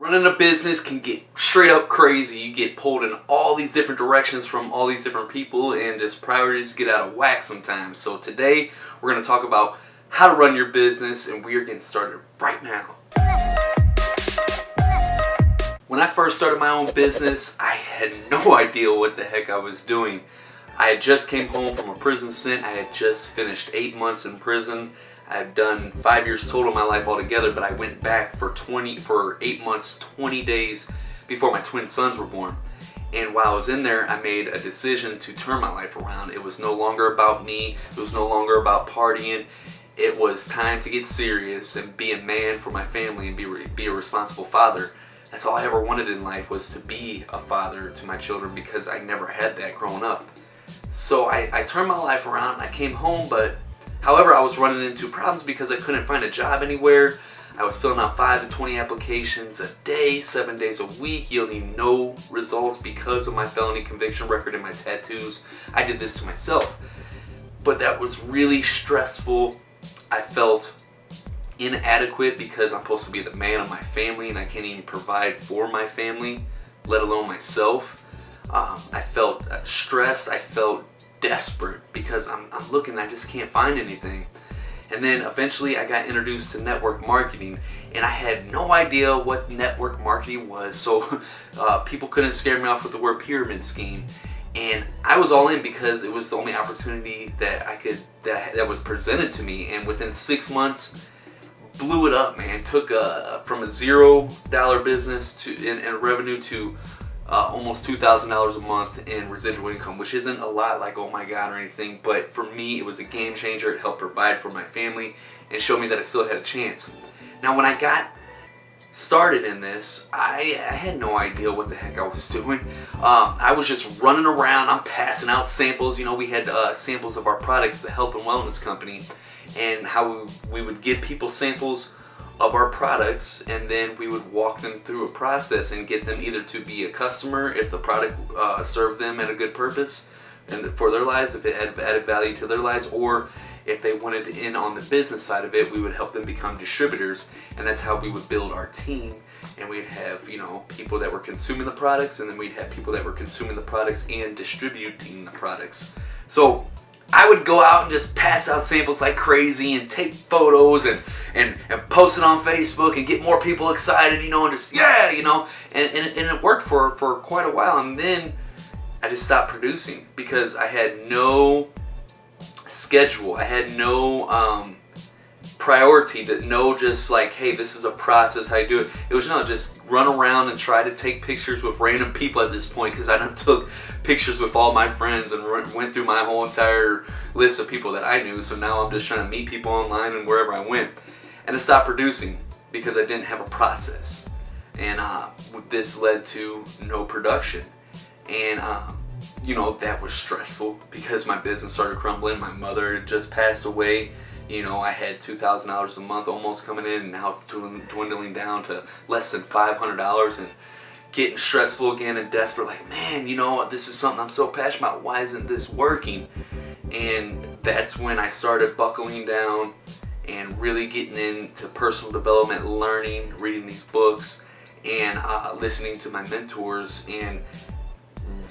Running a business can get straight up crazy. You get pulled in all these different directions from all these different people, and just priorities get out of whack sometimes. So today we're going to talk about how to run your business, and we are getting started right now. When I first started my own business, I had no idea what the heck I was doing. I had just came home from a prison stint. I had just finished 8 months in prison. I've done 5 years total of my life altogether, but I went back for 8 months, 20 days before my twin sons were born. And while I was in there, I made a decision to turn my life around. It was no longer about me. It was no longer about partying. It was time to get serious and be a man for my family and be a responsible father. That's all I ever wanted in life, was to be a father to my children, because I never had that growing up. So I turned my life around and I came home, but however, I was running into problems because I couldn't find a job anywhere. I was filling out 5 to 20 applications a day, 7 days a week, yielding no results because of my felony conviction record and my tattoos. I did this to myself. But that was really stressful. I felt inadequate because I'm supposed to be the man of my family and I can't even provide for my family, let alone myself. I felt stressed. I felt desperate because I'm looking, I just can't find anything. And then eventually I got introduced to network marketing, and I had no idea what network marketing was, so people couldn't scare me off with the word pyramid scheme. And I was all in because it was the only opportunity that was presented to me, and within 6 months blew it up, man. Took from a $0 business in revenue to almost $2,000 a month in residual income, which isn't a lot, like oh my god or anything, but for me it was a game changer. It helped provide for my family and showed me that I still had a chance. Now when I got started in this, I had no idea what the heck I was doing. I was just running around. I'm passing out samples. You know, we had samples of our products, a health and wellness company, and how we would give people samples of our products, and then we would walk them through a process and get them either to be a customer if the product served them at a good purpose and for their lives, if it added value to their lives, or if they wanted in on the business side of it, we would help them become distributors. And that's how we would build our team. And we'd have, you know, people that were consuming the products, and then we'd have people that were consuming the products and distributing the products. So I would go out and just pass out samples like crazy and take photos and post it on Facebook and get more people excited, you know, and just, yeah, you know, and it worked for quite a while. And then I just stopped producing because I had no schedule. I had no priority, to know just like, hey, this is a process, how you do it. It was no, just run around and try to take pictures with random people at this point, because I done took pictures with all my friends and went through my whole entire list of people that I knew. So now I'm just trying to meet people online and wherever I went. And I stopped producing because I didn't have a process. And this led to no production. And you know, that was stressful because my business started crumbling. My mother had just passed away. You know, I had $2,000 a month almost coming in, and now it's dwindling down to less than $500, and getting stressful again and desperate, like, man, you know, this is something I'm so passionate about. Why isn't this working? And that's when I started buckling down and really getting into personal development, learning, reading these books, and listening to my mentors. And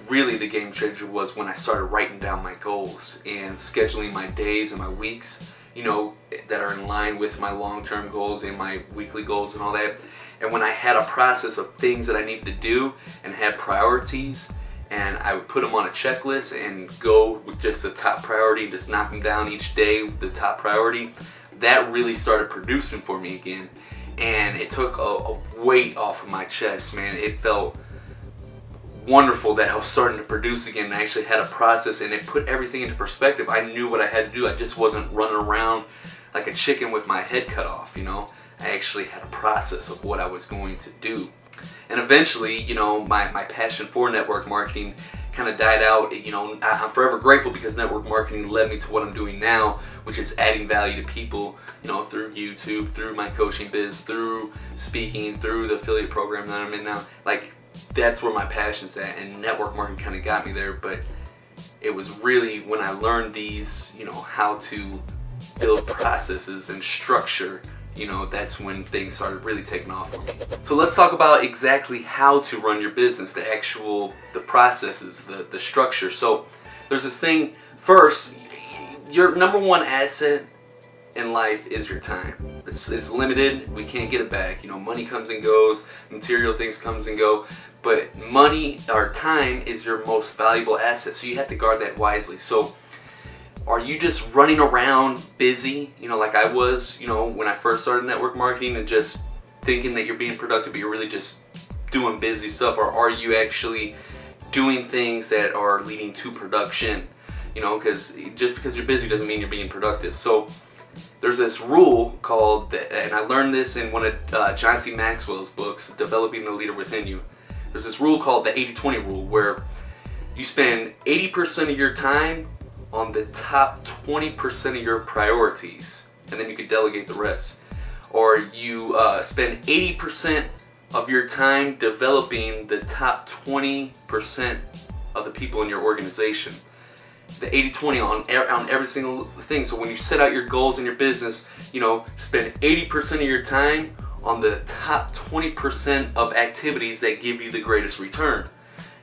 really the game changer was when I started writing down my goals and scheduling my days and my weeks, you know, that are in line with my long-term goals and my weekly goals and all that. And when I had a process of things that I needed to do and had priorities, and I would put them on a checklist and go with just the top priority, just knock them down each day with the top priority, that really started producing for me again. And it took a weight off of my chest, man. It felt wonderful that I was starting to produce again, and I actually had a process, and it put everything into perspective. I knew what I had to do. I just wasn't running around like a chicken with my head cut off, you know. I actually had a process of what I was going to do. And eventually, you know, my passion for network marketing kind of died out. You know, I'm forever grateful because network marketing led me to what I'm doing now, which is adding value to people, you know, through YouTube, through my coaching biz, through speaking, through the affiliate program that I'm in now. Like, that's where my passion's at, and network marketing kind of got me there. But it was really when I learned these, you know, how to build processes and structure, that's when things started really taking off for me. So let's talk about exactly how to run your business, the processes, the structure. So there's this thing. First, your number one asset in life is your time. It's limited. We can't get it back. Money comes and goes, material things comes and go, but money or time is your most valuable asset. So you have to guard that wisely. So are you just running around busy, like I was, when I first started network marketing, and just thinking that you're being productive, but you're really just doing busy stuff? Or are you actually doing things that are leading to production? Because just because you're busy doesn't mean you're being productive. So there's this rule called, and I learned this in one of John C. Maxwell's books, Developing the Leader Within You. There's this rule called the 80-20 rule, where you spend 80% of your time on the top 20% of your priorities, and then you can delegate the rest. Or you spend 80% of your time developing the top 20% of the people in your organization. The 80-20 on every single thing. So when you set out your goals in your business, spend 80% of your time on the top 20% of activities that give you the greatest return,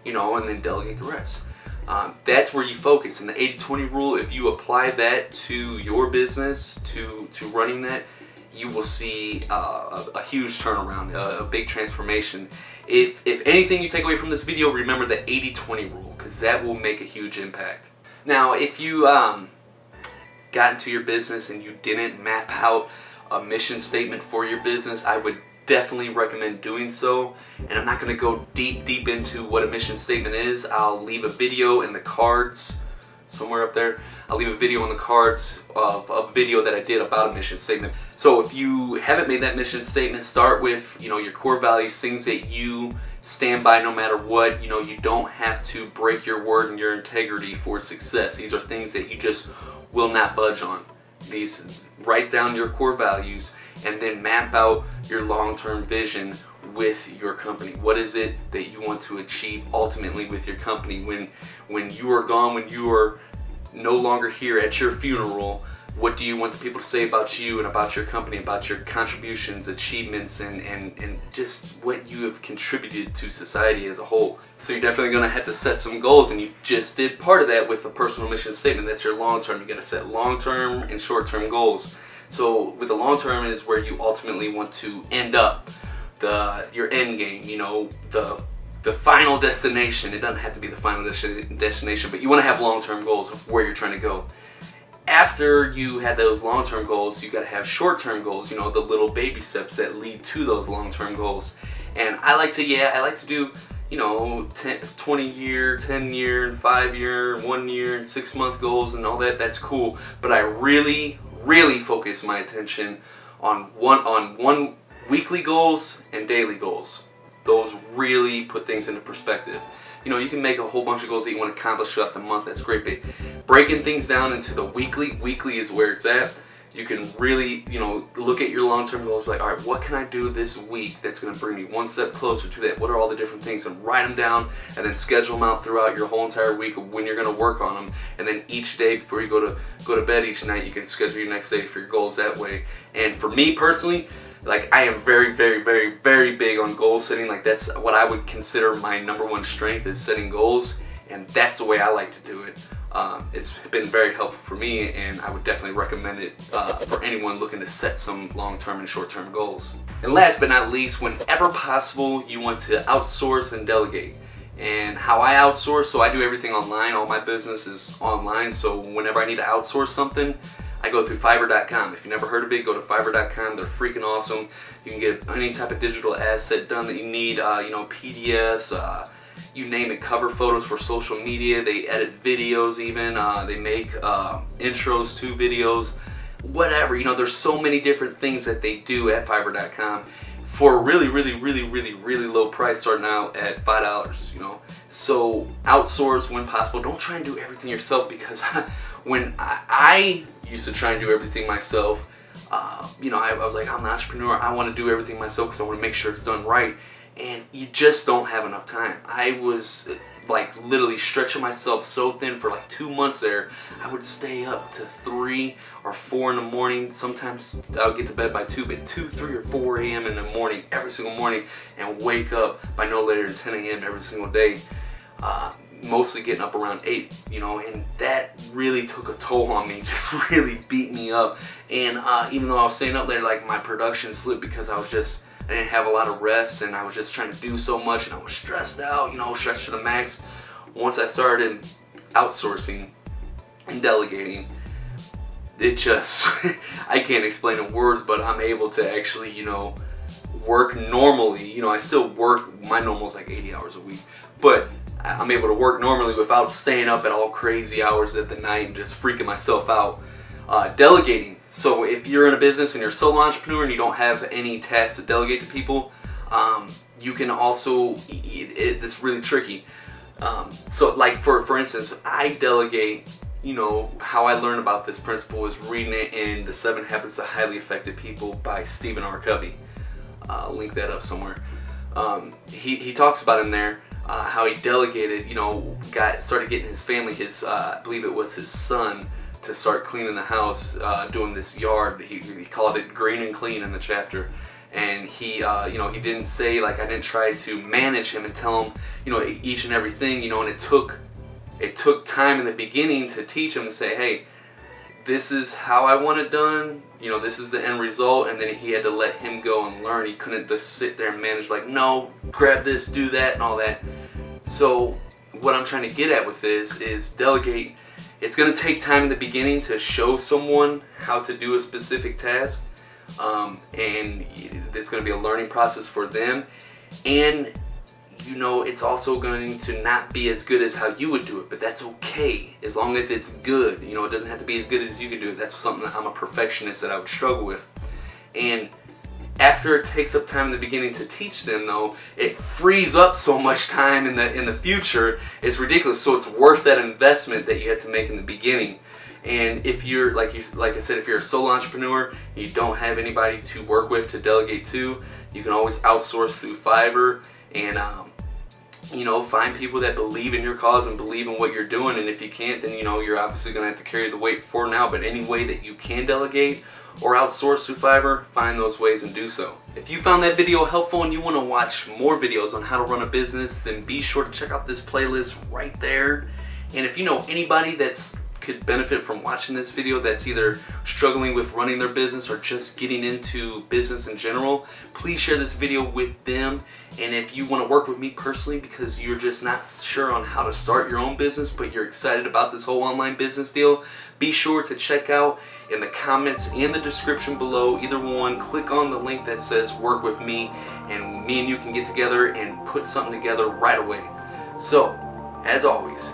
and then delegate the rest. That's where you focus. And the 80-20 rule, if you apply that to your business, to running that, you will see a huge turnaround, a big transformation. If anything you take away from this video, remember the 80-20 rule, because that will make a huge impact. Now, if you got into your business and you didn't map out a mission statement for your business, I would definitely recommend doing so. And I'm not going to go deep into what a mission statement is. I'll leave a video in the cards somewhere up there. I'll leave a video in the cards of a video that I did about a mission statement. So if you haven't made that mission statement, start with your core values, things that you stand by no matter what. You don't have to break your word and your integrity for success. These are things that you just will not budge on. Write down your core values and then map out your long-term vision with your company. What is it that you want to achieve ultimately with your company when you are gone, when you are no longer here at your funeral? What do you want the people to say about you and about your company, about your contributions, achievements, and just what you have contributed to society as a whole? So you're definitely going to have to set some goals, and you just did part of that with a personal mission statement. That's your long-term. You got to set long-term and short-term goals. So with the long-term is where you ultimately want to end up, your end game, the final destination. It doesn't have to be the final destination, but you want to have long-term goals of where you're trying to go. After you had those long-term goals, you got to have short-term goals, the little baby steps that lead to those long-term goals. And I like to do 20-year, 10-year, 5-year, 1-year, and 6-month goals and all that. That's cool, but I really focus my attention on one weekly goals and daily goals. Those really put things into perspective. You can make a whole bunch of goals that you want to accomplish throughout the month. That's great, but breaking things down into the weekly is where it's at. You can really, look at your long-term goals, like, all right, what can I do this week that's going to bring me one step closer to that? What are all the different things? And write them down, and then schedule them out throughout your whole entire week of when you're going to work on them. And then each day before you go to bed each night, you can schedule your next day for your goals that way. And for me personally, I am very big on goal setting. That's what I would consider my number one strength, is setting goals, and that's the way I like to do it. It's been very helpful for me, and I would definitely recommend it for anyone looking to set some long-term and short-term goals. And last but not least, whenever possible, you want to outsource and delegate. And how I outsource, so I do everything online. All my business is online, so whenever I need to outsource something, I go through Fiverr.com. If you've never heard of it, go to Fiverr.com. They're freaking awesome. You can get any type of digital asset done that you need, PDFs, you name it, cover photos for social media. They edit videos even. They make intros to videos, whatever. There's so many different things that they do at Fiverr.com for a really low price, starting out at $5, So outsource when possible. Don't try and do everything yourself, because when I used to try and do everything myself, I was like, I'm an entrepreneur. I want to do everything myself because I want to make sure it's done right. And you just don't have enough time. I was like literally stretching myself so thin for like 2 months there. I would stay up to 3 or 4 in the morning. Sometimes I would get to bed by 2, but 2, 3, or 4 a.m. in the morning, every single morning, and wake up by no later than 10 a.m. every single day. Mostly getting up around 8, you know, and that really took a toll on me, just really beat me up. And even though I was staying up there, like my production slipped because I didn't have a lot of rest, and I was just trying to do so much, and I was stressed out, you know, stretched to the max. Once I started outsourcing and delegating, it just, I can't explain in words, but I'm able to actually, you know, work normally. You know, I still work, my normal is like 80 hours a week, but I'm able to work normally without staying up at all crazy hours of the night and just freaking myself out. Delegating. So if you're in a business and you're a solo entrepreneur and you don't have any tasks to delegate to people, you can also, it's really tricky. So like for instance, I delegate, you know, how I learned about this principle was reading it in The 7 Habits of Highly Effective People by Stephen R. Covey. I'll link that up somewhere. He talks about in there how he delegated, you know, started getting his family, I believe it was his son, to start cleaning the house, doing this yard. He called it green and clean in the chapter. And he, you know, he didn't say, like, I didn't try to manage him and tell him, you know, each and everything, you know, and it took time in the beginning to teach him and say, hey, this is how I want it done, you know, this is the end result. And then he had to let him go and learn. He couldn't just sit there and manage, like, no, grab this, do that, and all that. So what I'm trying to get at with this is delegate. It's going to take time in the beginning to show someone how to do a specific task, and it's going to be a learning process for them. And you know, it's also going to not be as good as how you would do it, but that's okay as long as it's good. You know, it doesn't have to be as good as you can do it. That's something that I'm a perfectionist that I would struggle with. And after it takes up time in the beginning to teach them, though, it frees up so much time in the future. It's ridiculous. So it's worth that investment that you had to make in the beginning. And if you're, like I said, if you're a solo entrepreneur, you don't have anybody to work with, to delegate to, you can always outsource through Fiverr. And you know, find people that believe in your cause and believe in what you're doing. And if you can't, then you know, you're obviously going to have to carry the weight for now. But any way that you can delegate or outsource through Fiverr, find those ways and do so. If you found that video helpful and you want to watch more videos on how to run a business, then be sure to check out this playlist right there. And if you know anybody that's could benefit from watching this video that's either struggling with running their business or just getting into business in general, please share this video with them. And if you want to work with me personally because you're just not sure on how to start your own business but you're excited about this whole online business deal, be sure to check out in the comments and the description below, either one, click on the link that says work with me, and me and you can get together and put something together right away. So, as always,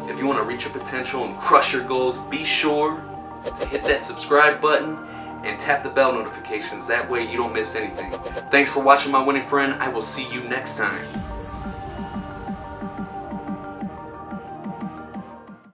if you want to reach your potential and crush your goals, be sure to hit that subscribe button and tap the bell notifications. That way you don't miss anything. Thanks for watching, my winning friend. I will see you next time.